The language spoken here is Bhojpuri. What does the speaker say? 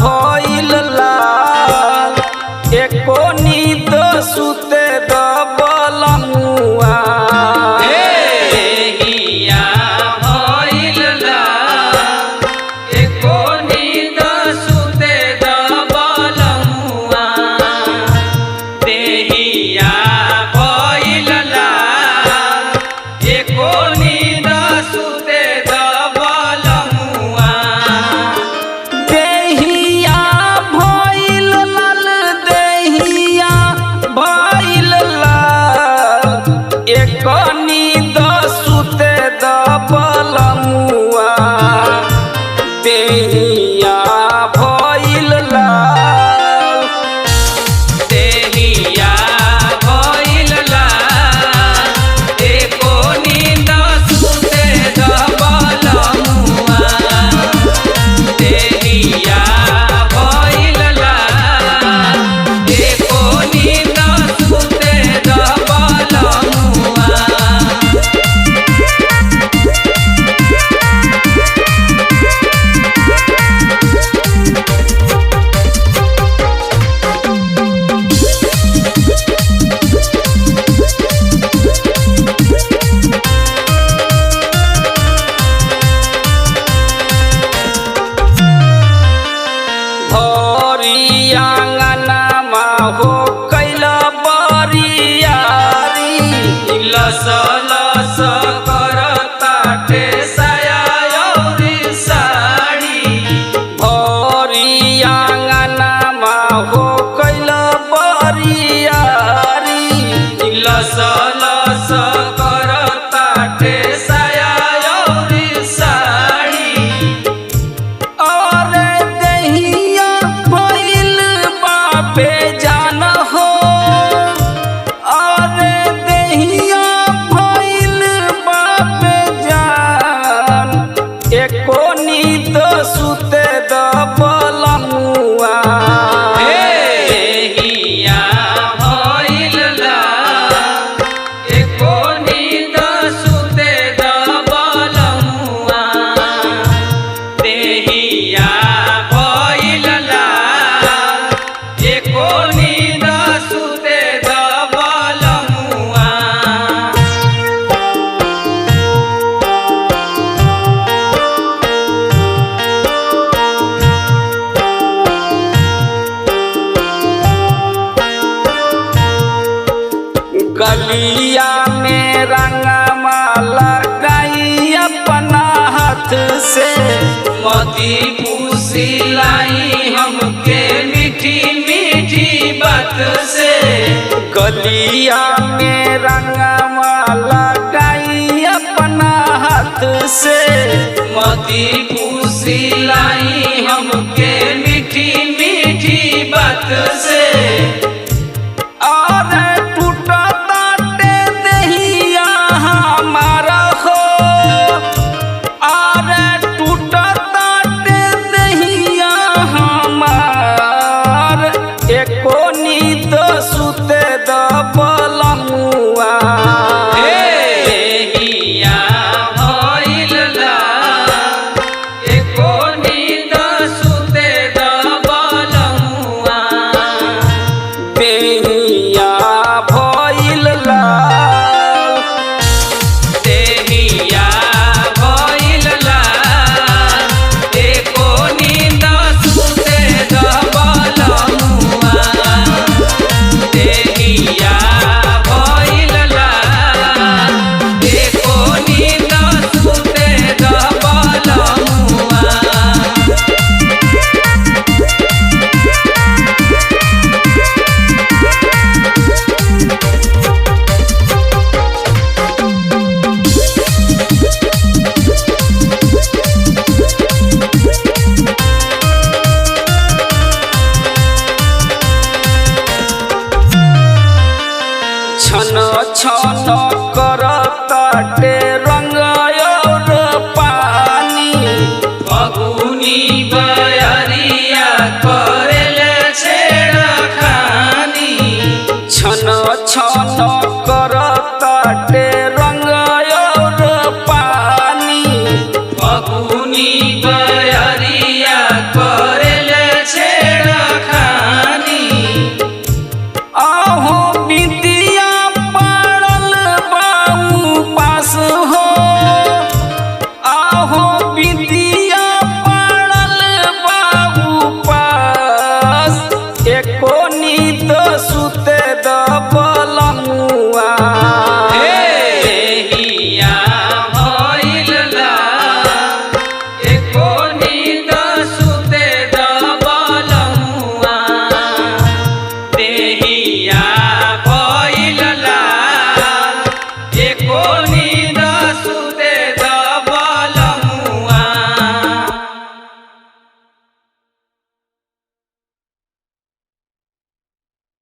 भइल लाल एको नींद सुते दबलमुआ देहिया भइल लाल एको नींद सुते दबलमुआ देहिया भइल लाल एको नींद सुते दबलमुआ देहिया भइल लाल देहिया भइल लाल एको नींद सुते दबलमुआ देहिया भइल लाल देहिया भइल लाल एको नींद सुते दबलमुआ देहिया भइल लाल एको नींद सुते दबलमुआ भरी आंगनमा हो कैल बरियारी लस लस करताटे साया औरी साड़ी भरी आंगनमा हो कैल बरियारी लस लस करताटे साया औरी साड़ी अरे देहिया भइल बापे जान हो अरे देहिया भइल बापे जान एको नींद सुते दबलमुआ देहिया भइल लाल एको नींद सुते दबलमुआ देहिया भइल लाल एको नींद सुते दबलमुआ गलिया में रंगमा लगाई अपना हाथ से मोती पूसी लाई हमके मीठी मीठी बात से गलिया में रंगमा लगाई अपना हाथ से मोती पूसी लाई हमके मीठी मीठी बात से